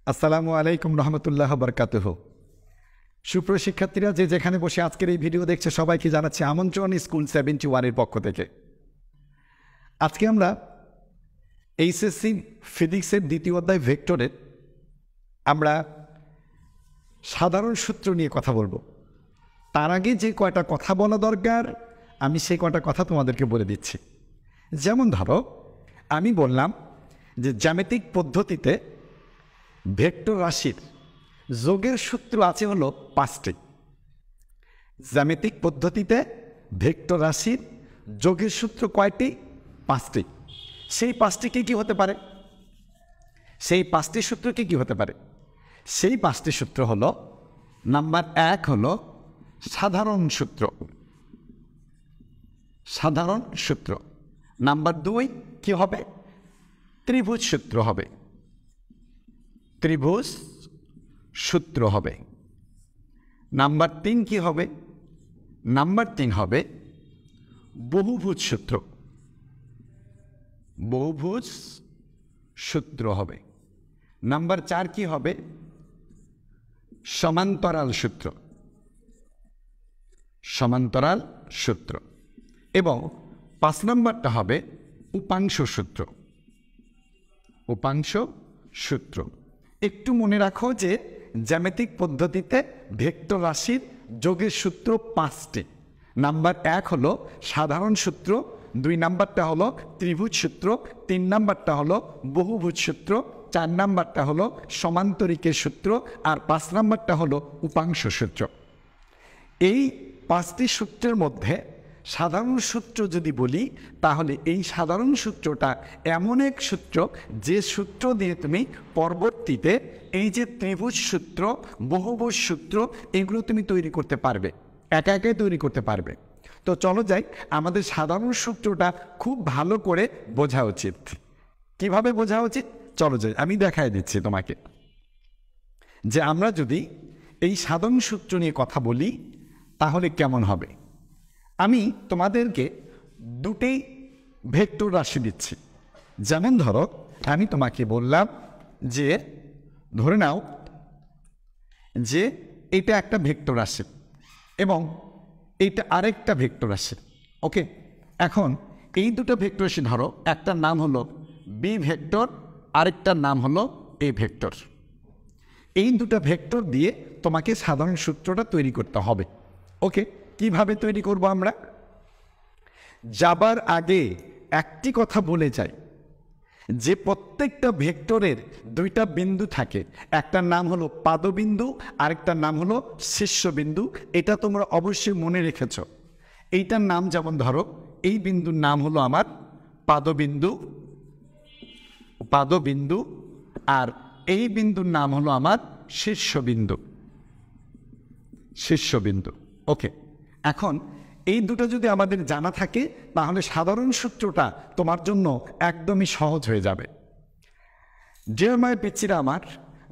আসসালামু আলাইকুম রহমতুল্লাহ বরকাতুহু। সুপ্রিয় শিক্ষার্থীরা, যে যেখানে বসে আজকের এই ভিডিও দেখছে সবাইকে জানাচ্ছি আমন্ত্রণ স্কুল 71-এর পক্ষ থেকে। আজকে আমরা এইচএসসি ফিজিক্সের দ্বিতীয় অধ্যায় ভেক্টরের আমরা সাধারণ সূত্র নিয়ে কথা বলবো। তার আগে যে কয়টা কথা বলা দরকার আমি সেই কয়টা কথা তোমাদেরকে বলে দিচ্ছি। যেমন ধরো, আমি বললাম যে জ্যামিতিক পদ্ধতিতে ভেক্টর রাশির যোগের সূত্র আছে হলো 5টি। জ্যামিতিক পদ্ধতিতে ভেক্টর রাশির যোগের সূত্র কয়টি? 5টি। সেই 5টি কি হতে পারে? সেই 5টি সূত্র কি হতে পারে? সেই 5টি সূত্র হলো, নাম্বার 1 হলো সাধারণ সূত্র। সাধারণ সূত্র। নাম্বার 2 কি হবে? ত্রিভুজ সূত্র হবে। ত্রিভুজ সূত্র হবে। নাম্বার 3 কি হবে? নাম্বার 3 হবে বহুভুজ সূত্র। বহুভুজ সূত্র হবে। নাম্বার 4 কি হবে? সমান্তরাল সূত্র। সমান্তরাল সূত্র। এবং 5 নম্বরটা হবে উপাংশ সূত্র। উপাংশ সূত্র। একটু মনে রাখো যে জ্যামিতিক পদ্ধতিতে ভেক্টর রাশির যোগের সূত্র 5টি। নাম্বার 1 হলো সাধারণ সূত্র, 2 নাম্বারটা হলো ত্রিভুজ সূত্র, 3 নাম্বারটা হলো বহুভুজ সূত্র, 4 নাম্বারটা হলো সমান্তরিকের সূত্র, আর 5 নাম্বারটা হলো উপাংশ সূত্র। এই 5টি সূত্রের মধ্যে সাধারণ সূত্র যদি বলি, তাহলে এই সাধারণ সূত্রটা এমন এক সূত্র যে সূত্র দিয়ে তুমি পরবর্তীতে এই যে ত্রিভুজ সূত্র, বহুভুজ সূত্র, এগুলো তুমি তৈরি করতে পারবে, একা একাই তৈরি করতে পারবে। তো চলো যাই, আমাদের সাধারণ সূত্রটা খুব ভালো করে বোঝা উচিত। কিভাবে বোঝা উচিত? চলো যাই, আমি দেখাই দিচ্ছি তোমাকে যে আমরা যদি এই সাধারণ সূত্র নিয়ে কথা বলি তাহলে কেমন হবে। আমি তোমাদেরকে 2টি ভেক্টর রাশি দিচ্ছি। যেমন ধরো, আমি তোমাকে বললাম যে ধরে নাও যে এটা একটা ভেক্টর রাশি এবং এইটা আরেকটা ভেক্টর রাশি। ওকে, এখন এই দুটো ভেক্টর রাশি ধরো, একটার নাম হলো বি ভেক্টর, আরেকটার নাম হলো এ ভেক্টর। এই দুটো ভেক্টর দিয়ে তোমাকে সাধারণ সূত্রটা তৈরি করতে হবে। ওকে, কিভাবে তৈরি করব আমরা? যাবার আগে একটি কথা বলে যাই যে প্রত্যেকটা ভেক্টরের 2টা বিন্দু থাকে। একটার নাম হলো পাদবিন্দু, আরেকটার নাম হলো শীর্ষবিন্দু। এটা তোমরা অবশ্যই মনে রেখেছ। এইটার নাম যেমন ধরো, এই বিন্দুর নাম হলো আমার পাদবিন্দু, পাদবিন্দু, আর এই বিন্দুর নাম হলো আমার শীর্ষবিন্দু, শীর্ষবিন্দু। ওকে, এখন এই দুটো যদি আমাদের জানা থাকে তাহলে সাধারণ সূত্রটা তোমার জন্য একদমই সহজ হয়ে যাবে। ডিয়ার মাই পিচ্চিরা আমার,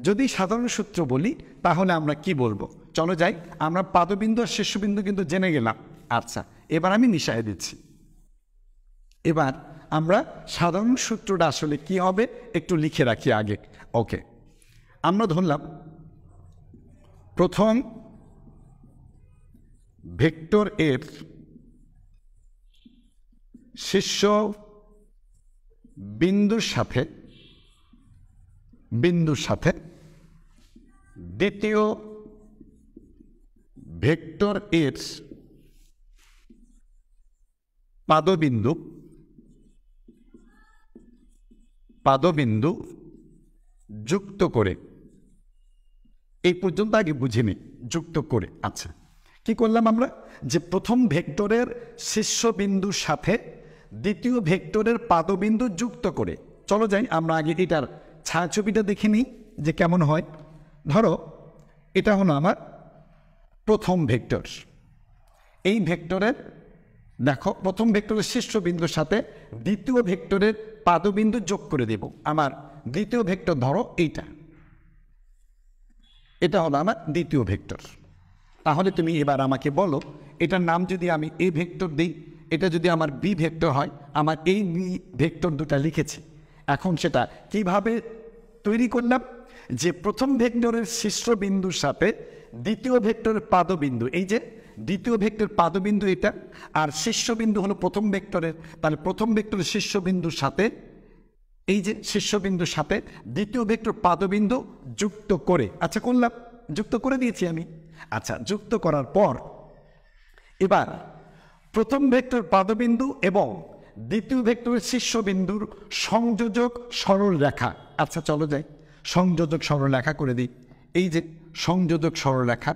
যদি সাধারণ সূত্র বলি তাহলে আমরা কি বলবো? চলো যাই, আমরা পাদবিন্দু আর শীর্ষবিন্দু কিন্তু জেনে গেলাম। আচ্ছা, এবার আমি মিশিয়ে দিচ্ছি। এবার আমরা সাধারণ সূত্রটা আসলে কি হবে একটু লিখে রাখি আগে। ওকে, আমরা ধরলাম প্রথম ভেক্টর এর শীর্ষ বিন্দুর সাথে দ্বিতীয় ভেক্টর এর পাদবিন্দু যুক্ত করে। এই পর্যন্ত আগে বুঝিনি, যুক্ত করে। আচ্ছা, কি করলাম আমরা? যে প্রথম ভেক্টরের শীর্ষবিন্দুর সাথে দ্বিতীয় ভেক্টরের পাদবিন্দু যুক্ত করে। চলো যাই, আমরা আগে এটার ছায়াছবিটা দেখে নিই যে কেমন হয়। ধরো, এটা হলো আমার প্রথম ভেক্টর। এই ভেক্টরের দেখো, প্রথম ভেক্টরের শীর্ষবিন্দুর সাথে দ্বিতীয় ভেক্টরের পাদবিন্দু যোগ করে দেব। আমার দ্বিতীয় ভেক্টর ধরো এইটা, এটা হলো আমার দ্বিতীয় ভেক্টর। তাহলে তুমি এবার আমাকে বলো, এটার নাম যদি আমি এ ভেক্টর দিই, এটা যদি আমার বি ভেক্টর হয়, আমার এই বি ভেক্টর দুটা লিখেছি। এখন সেটা কিভাবে তৈরি করলাম, যে প্রথম ভেক্টরের শীর্ষবিন্দুর সাথে দ্বিতীয় ভেক্টরের পাদবিন্দু, এই যে দ্বিতীয় ভেক্টর পাদবিন্দু এটা, আর শীর্ষবিন্দু হলো প্রথম ভেক্টরের, তাহলে প্রথম ভেক্টরের শীর্ষবিন্দুর সাথে এই যে শীর্ষবিন্দুর সাথে দ্বিতীয় ভেক্টর পাদবিন্দু যুক্ত করে, আচ্ছা করলাম, যুক্ত করে দিয়েছি আমি। আচ্ছা, যুক্ত করার পর এবার প্রথম ভেক্টর পাদবিন্দু এবং দ্বিতীয় ভেক্টরের শীর্ষবিন্দুর সংযোজক সরল রেখা, আচ্ছা চলো যাই সংযোজক সরল রেখা করে দিই। এই যে সংযোজক সরল রেখা,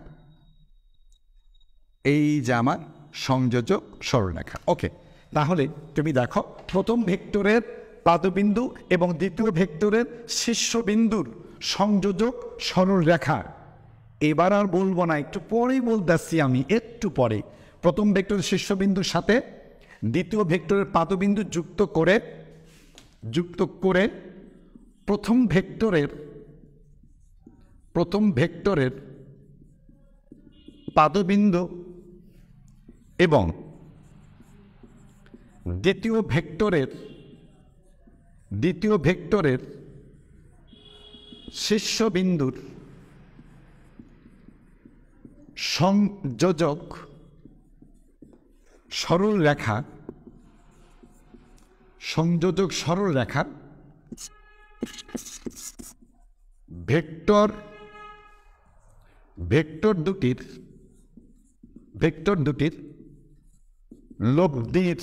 এই যে আমার সংযোজক সরলরেখা। ওকে, তাহলে তুমি দেখো প্রথম ভেক্টরের পাদবিন্দু এবং দ্বিতীয় ভেক্টরের শীর্ষবিন্দুর সংযোজক সরলরেখা। এবার আর বলবো না, একটু পরেই বলতেছি আমি, একটু পরে। প্রথম ভেক্টরের শীর্ষবিন্দুর সাথে দ্বিতীয় ভেক্টরের পাদবিন্দু যুক্ত করে প্রথম ভেক্টরের পাদবিন্দু এবং দ্বিতীয় ভেক্টরের শীর্ষবিন্দুর সংযোজক সরলরেখা ভেক্টর দুটির লব্ধির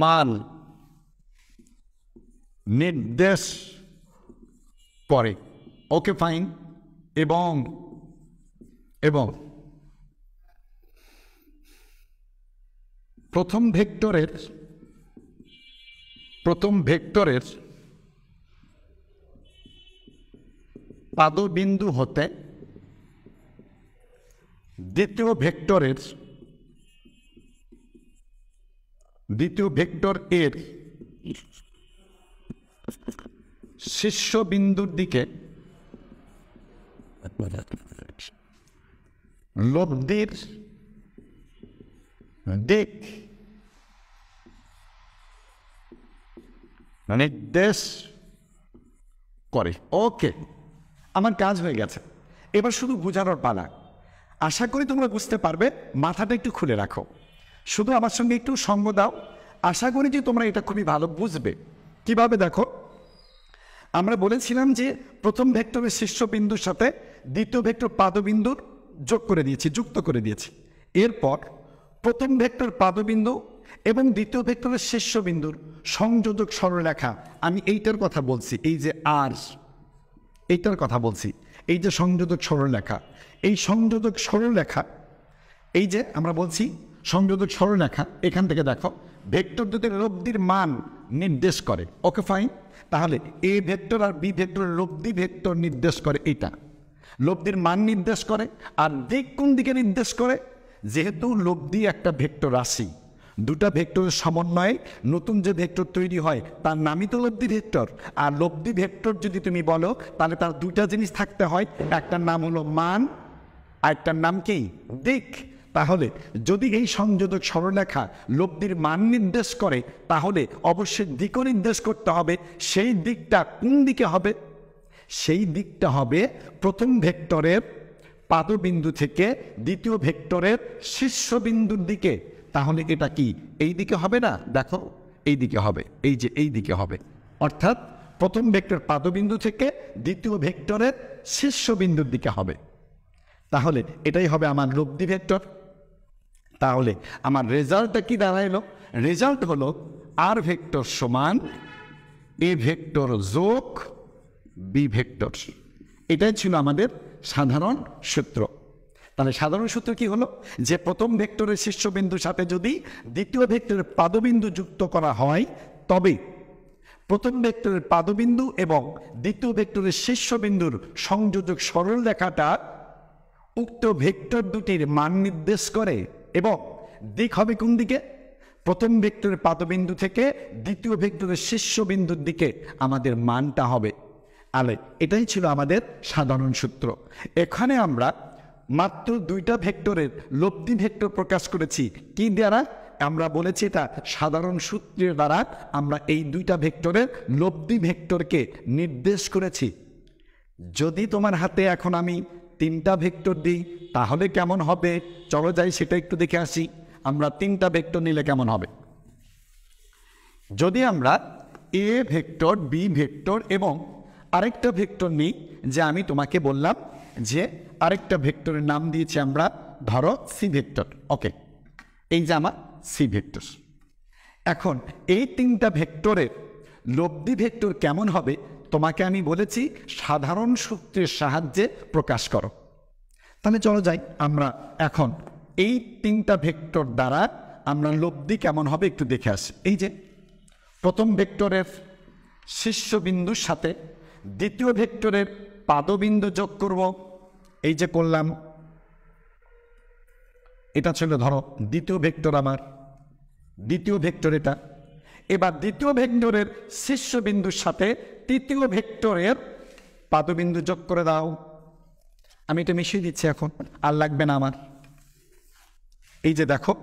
মান নির্দেশ করে। Okay fine. এবং প্রথম ভেক্টরের পাদবিন্দু হতে দ্বিতীয় ভেক্টর এর শীর্ষবিন্দুর দিকে লব্ধির দিক নির্দেশ করে। ওকে, আমার কাজ হয়ে গেছে, এবার শুধু বোঝানোর পালা। আশা করি তোমরা বুঝতে পারবে, মাথাটা একটু খুলে রাখো, শুধু আমার সঙ্গে একটু সঙ্গ দাও। আশা করি যে তোমরা এটা খুবই ভালো বুঝবে। কিভাবে দেখো, আমরা বলেছিলাম যে প্রথম ভেক্টরের শীর্ষবিন্দুর সাথে দ্বিতীয় ভেক্টর পাদবিন্দুর যুক্ত করে দিয়েছি। এরপর প্রথম ভেক্টর পাদবিন্দু এবং দ্বিতীয় ভেক্টরের শীর্ষবিন্দুর সংযোজক সরলরেখা, আমি এইটার কথা বলছি, এই যে আর এইটার কথা বলছি, এই যে সংযোজক সরলরেখা, এই সংযোজক সরলরেখা, এই যে আমরা বলছি সংযোজক সরলরেখা, এখান থেকে দেখো ভেক্টর দুটির লব্ধির মান নির্দেশ করে। Okay fine. তাহলে এ ভেক্টর আর বি ভেক্টরের লব্ধি ভেক্টর নির্দেশ করে, এইটা লব্ধির মান নির্দেশ করে। আর দিক কোন দিকে নির্দেশ করে, যেহেতু লব্ধি একটা ভেক্টর রাশি, দুটা ভেক্টরের সমন্বয়ে নতুন যে ভেক্টর তৈরি হয় তার নামই তো লব্ধি ভেক্টর। আর লব্ধি ভেক্টর যদি তুমি বলো, তাহলে তার দুইটা জিনিস থাকতে হয়, একটার নাম হলো মান, আর একটার নাম কি দিক। তাহলে যদি এই সংযোজক সরলরেখা লব্ধির মান নির্দেশ করে, তাহলে অবশ্যই দিকও নির্দেশ করতে হবে। সেই দিকটা কোন দিকে হবে, সেই দিকটা হবে প্রথম ভেক্টরের পাদবিন্দু থেকে দ্বিতীয় ভেক্টরের শীর্ষবিন্দুর দিকে। তাহলে এটা কি এই দিকে হবে না, দেখো এই দিকে হবে, এই যে এই দিকে হবে, অর্থাৎ প্রথম ভেক্টর পাদবিন্দু থেকে দ্বিতীয় ভেক্টরের শীর্ষবিন্দুর দিকে হবে। তাহলে এটাই হবে আমার লব্ধি ভেক্টর। তাহলে আমার রেজাল্টটা কি দাঁড়াইলো, রেজাল্ট হলো আর ভেক্টর সমান এ ভেক্টর যোগ বি ভেক্টর। এটাই ছিল আমাদের সাধারণ সূত্র। তাহলে সাধারণ সূত্র কি হলো, যে প্রথম ভেক্টরের শীর্ষবিন্দুর সাথে যদি দ্বিতীয় ভেক্টরের পাদবিন্দু যুক্ত করা হয়, তবে প্রথম ভেক্টরের পাদবিন্দু এবং দ্বিতীয় ভেক্টরের শীর্ষবিন্দুর সংযোজক সরলরেখাটা উক্ত ভেক্টর দুটির মান নির্দেশ করে। এবং দিক হবে কোন দিকে, প্রথম ভেক্টরের পাদবিন্দু থেকে দ্বিতীয় ভেক্টরের শীর্ষবিন্দুর দিকে আমাদের মানটা হবে। আলে এটাই ছিল আমাদের সাধারণ সূত্র। এখানে আমরা মাত্র দুইটা ভেক্টরের লব্ধি ভেক্টর প্রকাশ করেছি কি দ্বারা, আমরা বলেছি এটা সাধারণ সূত্রের দ্বারা আমরা এই দুইটা ভেক্টরের লব্ধি ভেক্টরকে নির্দেশ করেছি। যদি তোমার হাতে এখন আমি তিনটা ভেক্টর দিই তাহলে কেমন হবে, চলো যাই সেটা একটু দেখে আসি। আমরা তিনটা ভেক্টর নিলে কেমন হবে? যদি আমরা এ ভেক্টর, বি ভেক্টর এবং আরেকটা ভেক্টর নিই, যে আমি তোমাকে বললাম যে আরেকটা ভেক্টরের নাম দিয়েছি আমরা, ধরো সি ভেক্টর। ওকে, এই যে আমার সি ভেক্টর। এখন এই তিনটা ভেক্টরের লব্ধি ভেক্টর কেমন হবে তোমাকে আমি বলেছি সাধারণ সূত্রের সাহায্যে প্রকাশ করো। তাহলে চলো যাই, আমরা এখন এই তিনটা ভেক্টর দ্বারা আমরা লব্ধি কেমন হবে একটু দেখে আসি। এই যে প্রথম ভেক্টরের শীর্ষবিন্দুর সাথে দ্বিতীয় ভেক্টরের পাদবিন্দু যোগ করব। এই যে করলাম, এটা ছিল ধরো দ্বিতীয় ভেক্টর, আমার দ্বিতীয় ভেক্টর এটা। এবার দ্বিতীয় ভেক্টরের শীর্ষবিন্দুর সাথে তৃতীয় ভেক্টরের পাদবিন্দু যোগ করে দাও। আমি এটা মিশিয়ে দিচ্ছি, এখন আর লাগবে না আমার। এই যে দেখো,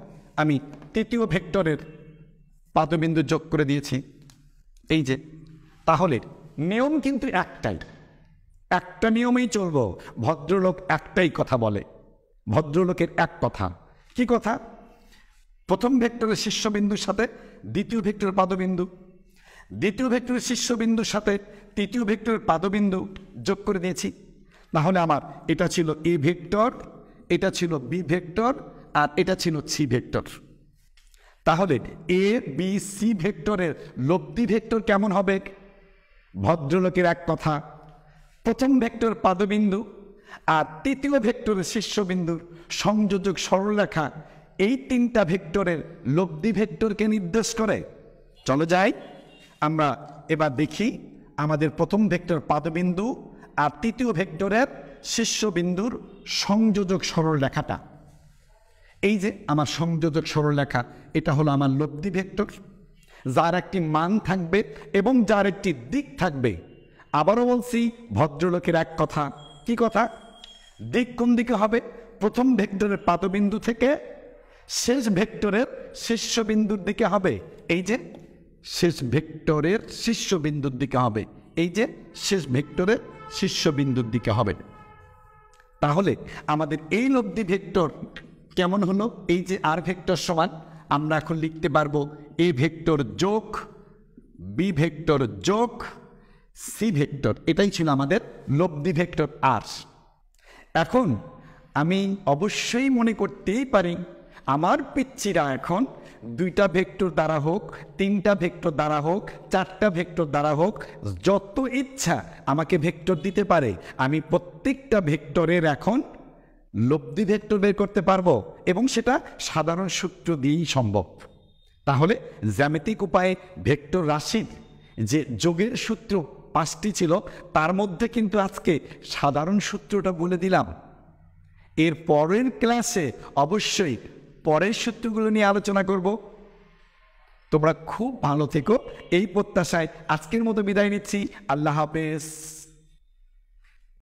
আমি তৃতীয় ভেক্টরের পাদবিন্দু যোগ করে দিয়েছি। এই যে, তাহলে নিয়ম কিন্তু একটাই, একটা নিয়মেই চলবো। ভদ্রলোক একটাই কথা বলে, ভদ্রলোকের এক কথা। কি কথা? প্রথম ভেক্টরের শীর্ষবিন্দুর সাথে দ্বিতীয় ভেক্টরের পাদবিন্দু, দ্বিতীয় ভেক্টরের শীর্ষবিন্দুর সাথে তৃতীয় ভেক্টরের পাদবিন্দু যোগ করে দিয়েছি। তাহলে আমার এটা ছিল এ ভেক্টর, এটা ছিল বি ভেক্টর, আর এটা ছিল সি ভেক্টর। তাহলে এ বি সি ভেক্টরের লব্ধি ভেক্টর কেমন হবে? ভদ্রলোকের এক কথা, প্রথম ভেক্টর পাদবিন্দু আর তৃতীয় ভেক্টরের শীর্ষবিন্দুর সংযোজক সরলরেখা, এই তিনটা ভেক্টরের লব্ধি ভেক্টরকে নির্দেশ করে। চলো যাই, আমরা এবার দেখি আমাদের প্রথম ভেক্টর পাদবিন্দু আর তৃতীয় ভেক্টরের শীর্ষবিন্দুর সংযোজক সরলরেখাটা। এই যে আমার সংযোজক সরলরেখা, এটা হলো আমার লব্ধি ভেক্টর, যার একটি মান থাকবে এবং যার একটি দিক থাকবে। আবারও বলছি, ভদ্রলোকের এক কথা। কি কথা? দিক কোন দিকে হবে? প্রথম ভেক্টরের পাদবিন্দু থেকে শেষ ভেক্টরের শীর্ষবিন্দুর দিকে হবে। এই যে শেষ ভেক্টরের শীর্ষবিন্দুর দিকে হবে, এই যে শেষ ভেক্টরের শীর্ষবিন্দুর দিকে হবে। তাহলে আমাদের এই লব্ধি ভেক্টর কেমন হলো? এই যে আর ভেক্টর সমান, আমরা এখন লিখতে পারবো এ ভেক্টর যোগ বি ভেক্টর যোগ সি ভেক্টর। এটাই ছিল আমাদের লব্ধি ভেক্টর আর। এখন আমি অবশ্যই মনে করতেই পারি আমার পিচ্চিরা এখন দুইটা ভেক্টর দ্বারা হোক, তিনটা ভেক্টর দ্বারা হোক, চারটা ভেক্টর দ্বারা হোক, যত ইচ্ছা আমাকে ভেক্টর দিতে পারে। আমি প্রত্যেকটা ভেক্টরের এখন লব্ধি ভেক্টর বের করতে পারবো, এবং সেটা সাধারণ সূত্র দিয়েই সম্ভব। তাহলে জ্যামিতিক উপায়ে ভেক্টর রাশির যে যোগের সূত্র 5টি ছিল, তার মধ্যে কিন্তু আজকে সাধারণ সূত্রটা বলে দিলাম। এর পরের ক্লাসে অবশ্যই পরের সূত্রগুলো নিয়ে আলোচনা করব। তোমরা খুব ভালো থেকো, এই প্রত্যাশায় আজকের মতো বিদায় নিচ্ছি। আল্লাহ হাফেজ।